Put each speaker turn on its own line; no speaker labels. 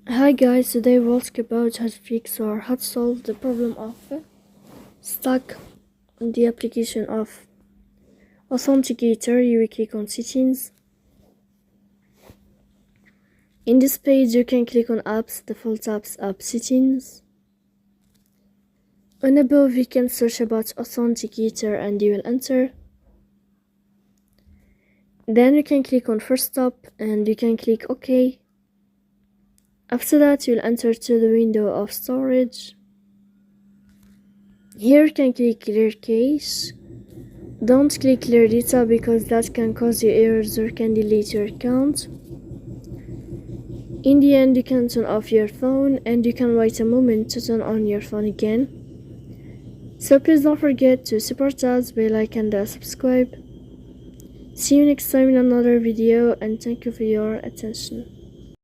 Hi guys, today we'll talk about how to fix or how to solve the problem of stuck on the application of Authenticator. You will click on settings. In this page you can click on apps, default apps, app settings. On above you can search about Authenticator and you will enter. Then you can click on first stop and you can click OK. After that you'll enter to the window of storage. Here you can click clear cache. Don't click clear data because that can cause you errors or can delete your account. In the end you can turn off your phone and you can wait a moment to turn on your phone again. So please don't forget to support us by like and subscribe. See you next time in another video and thank you for your attention.